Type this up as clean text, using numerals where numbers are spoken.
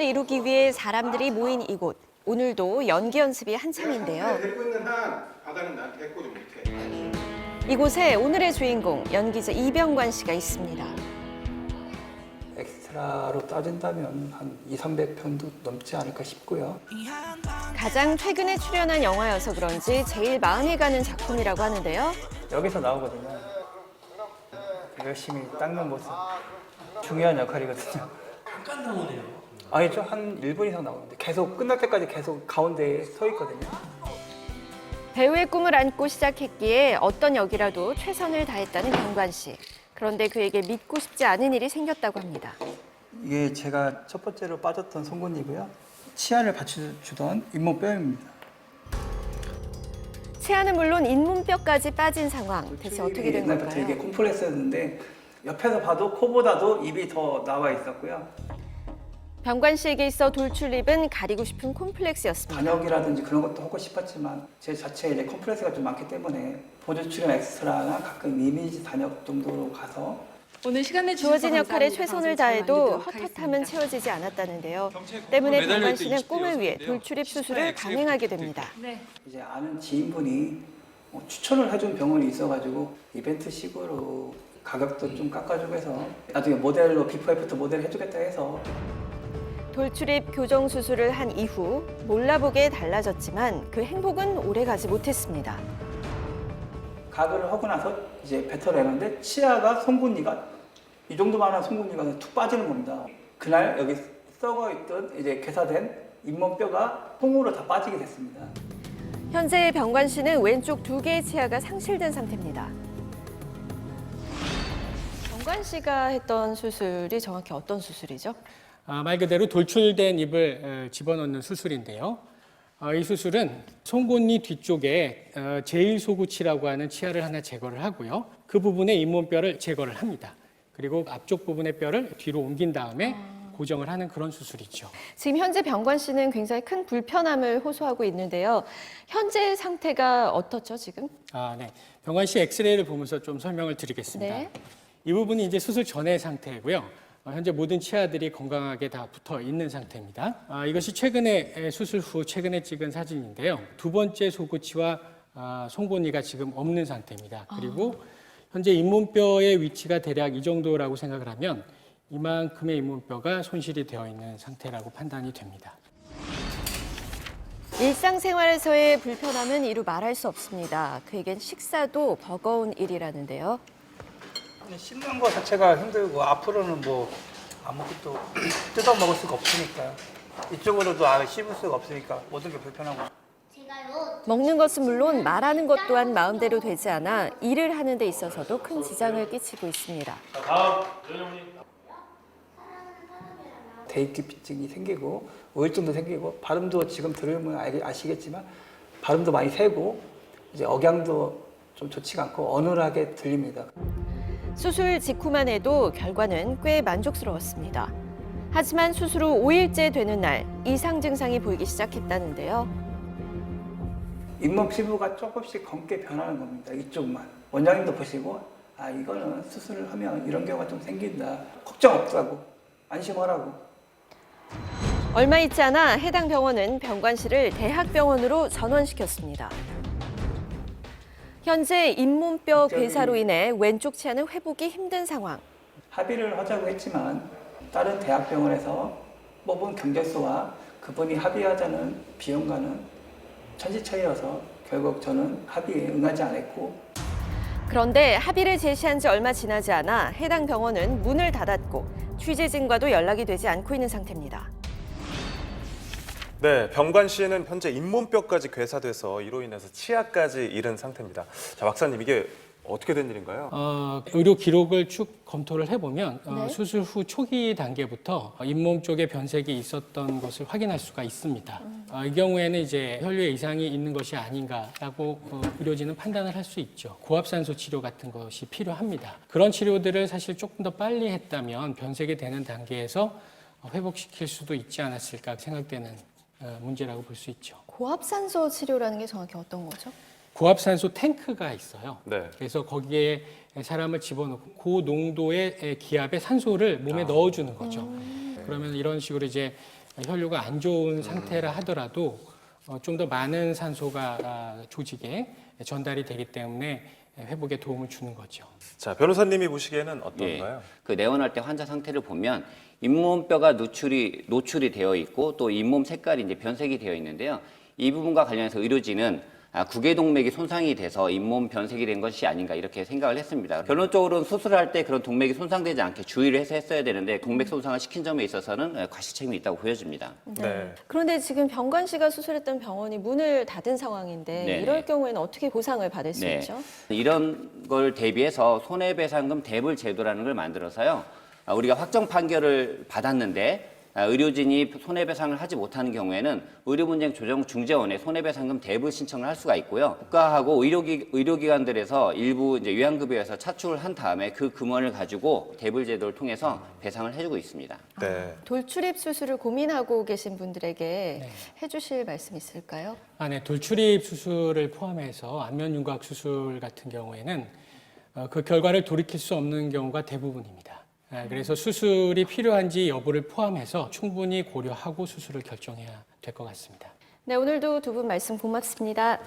이루기 위해 사람들이 모인 이곳. 오늘도 연기 연습이 한창인데요. 데리고 있는 한 바다는 나한테 해코지 못해. 이곳에 오늘의 주인공 연기자 이병관 씨가 있습니다. 엑스트라로 따진다면 한 200~300편도 넘지 않을까 싶고요. 가장 최근에 출연한 영화여서 그런지 제일 마음이 가는 작품이라고 하는데요. 여기서 나오거든요. 열심히 닦는 모습. 중요한 역할이거든요. 잠깐 나오네요. 아니죠. 한 1분 이상 나오는데 계속 끝날 때까지 계속 가운데에 서 있거든요. 배우의 꿈을 안고 시작했기에 어떤 역이라도 최선을 다했다는 병관 씨. 그런데 그에게 믿고 싶지 않은 일이 생겼다고 합니다. 이게 제가 첫 번째로 빠졌던 송곳니고요. 치아를 받쳐주던 잇몸뼈입니다. 치아는 물론 잇몸뼈까지 빠진 상황. 대체 어떻게 된 옛날부터 걸까요? 이게 콤플렉스였는데 옆에서 봐도 코보다도 입이 더 나와 있었고요. 병관 씨에게 있어 돌출입은 가리고 싶은 콤플렉스였습니다. 단역이라든지 그런 것도 하고 싶었지만 제 자체에 이제 컴플렉스가 좀 많기 때문에 보조 출연 엑스트라나 가끔 이미지 단역 정도로 가서 오늘 시간 주어진 내주셔서 역할에 감사합니다. 최선을 방송 잘 다해도 마무리하도록 헛헛함은 하겠습니다. 채워지지 않았다는데요. 때문에 병관 씨는 꿈을 위해 돌출입 수술을 강행하게 됩니다. 네. 이제 아는 지인분이 추천을 해준 병원이 있어가지고 이벤트식으로 가격도 좀 깎아주고 해서 나중에 모델로 비포 애프터 모델 해주겠다 해서 돌출입 교정 수술을 한 이후 몰라보게 달라졌지만 그 행복은 오래가지 못했습니다. 가글을 하고 나서 이제 뱉어내는데 치아가 송곳니가 이 정도만한 송곳니가 툭 빠지는 겁니다. 그날 여기 썩어 있던 이제 괴사된 잇몸뼈가 통으로 다 빠지게 됐습니다. 현재 병관 씨는 왼쪽 2개의 치아가 상실된 상태입니다. 병관 씨가 했던 수술이 정확히 어떤 수술이죠? 말 그대로 돌출된 입을 집어넣는 수술인데요. 이 수술은 송곳니 뒤쪽에 제1소구치라고 하는 치아를 하나 제거를 하고요. 그 부분의 잇몸뼈를 제거를 합니다. 그리고 앞쪽 부분의 뼈를 뒤로 옮긴 다음에 고정을 하는 그런 수술이죠. 지금 현재 병관 씨는 굉장히 큰 불편함을 호소하고 있는데요. 현재 상태가 어떻죠, 지금? 네. 병관 씨 엑스레이를 보면서 좀 설명을 드리겠습니다. 네. 이 부분이 이제 수술 전의 상태고요. 현재 모든 치아들이 건강하게 다 붙어 있는 상태입니다. 이것이 최근에 수술 후 최근에 찍은 사진인데요. 두 번째 소구치와 송곳니가 지금 없는 상태입니다. 그리고 현재 잇몸뼈의 위치가 대략 이 정도라고 생각을 하면 이만큼의 잇몸뼈가 손실이 되어 있는 상태라고 판단이 됩니다. 일상생활에서의 불편함은 이루 말할 수 없습니다. 그에겐 식사도 버거운 일이라는데요. 씹는 거 자체가 힘들고 앞으로는 뭐 아무것도 뜯어 먹을 수가 없으니까 이쪽으로도 씹을 수가 없으니까 모든 게 불편하고 먹는 것은 물론 말하는 것 또한 마음대로 되지 않아 일을 하는 데 있어서도 큰 지장을 끼치고 있습니다. 대입기피증이 생기고 우울증도 생기고 발음도 지금 들으면 아시겠지만 발음도 많이 새고 이제 억양도 좀 좋지가 않고 어눌하게 들립니다. 수술 직후만 해도 결과는 꽤 만족스러웠습니다. 하지만 수술 후 5일째 되는 날 이상 증상이 보이기 시작했다는데요. 잇몸 피부가 조금씩 검게 변하는 겁니다. 이쪽만. 원장님도 보시고 이거는 수술을 하면 이런 경우가 좀 생긴다. 걱정 없다고 안심하라고. 얼마 있지 않아 해당 병원은 병관 씨를 대학병원으로 전원시켰습니다. 현재 잇몸뼈 괴사로 인해 왼쪽 치아는 회복이 힘든 상황. 합의를 하자고 했지만 다른 대학병원에서 뽑은 경제소와 그분이 합의하자는 비용과는 천지차이여서 결국 저는 합의에 응하지 않았고 그런데 합의를 제시한 지 얼마 지나지 않아 해당 병원은 문을 닫았고 취재진과도 연락이 되지 않고 있는 상태입니다. 네, 병관 씨는 현재 잇몸뼈까지 괴사돼서 이로 인해서 치아까지 잃은 상태입니다. 자, 박사님, 이게 어떻게 된 일인가요? 의료 기록을 쭉 검토를 해보면 네. 수술 후 초기 단계부터 잇몸 쪽에 변색이 있었던 것을 확인할 수가 있습니다. 이 경우에는 이제 혈류에 이상이 있는 것이 아닌가라고 의료진은 판단을 할 수 있죠. 고압산소 치료 같은 것이 필요합니다. 그런 치료들을 사실 조금 더 빨리 했다면 변색이 되는 단계에서 회복시킬 수도 있지 않았을까 생각되는 문제라고 볼 수 있죠. 고압산소 치료라는 게 정확히 어떤 거죠? 고압산소 탱크가 있어요. 네. 그래서 거기에 사람을 집어넣고 고농도의 기압의 산소를 몸에 넣어주는 거죠. 그러면 이런 식으로 이제 혈류가 안 좋은 상태라 하더라도 좀 더 많은 산소가 조직에 전달이 되기 때문에 회복에 도움을 주는 거죠. 자, 변호사님이 보시기에는 어떤가요? 그 내원할 때 환자 상태를 보면 잇몸뼈가 노출이 되어 있고 또 잇몸 색깔이 이제 변색이 되어 있는데요. 이 부분과 관련해서 의료진은 구개동맥이 손상이 돼서 잇몸 변색이 된 것이 아닌가 이렇게 생각을 했습니다. 결론적으로는 수술할 때 그런 동맥이 손상되지 않게 주의를 해서 했어야 되는데 동맥 손상을 시킨 점에 있어서는 과실책임이 있다고 보여집니다. 네. 그런데 지금 병관 씨가 수술했던 병원이 문을 닫은 상황인데 네네. 이럴 경우에는 어떻게 보상을 받을 수 네. 있죠? 이런 걸 대비해서 손해배상금 대불 제도라는 걸 만들어서요. 우리가 확정 판결을 받았는데 의료진이 손해배상을 하지 못하는 경우에는 의료분쟁조정중재원에 손해배상금 대불 신청을 할 수가 있고요. 국가하고 의료기관들에서 일부 이제 요양급여에서 차출을 한 다음에 그 금원을 가지고 대불 제도를 통해서 배상을 해주고 있습니다. 네. 돌출입 수술을 고민하고 계신 분들에게 해주실 말씀 있을까요? 네, 돌출입 수술을 포함해서 안면 윤곽 수술 같은 경우에는 그 결과를 돌이킬 수 없는 경우가 대부분입니다. 그래서 수술이 필요한지 여부를 포함해서 충분히 고려하고 수술을 결정해야 될 것 같습니다. 네, 오늘도 두 분 말씀 고맙습니다.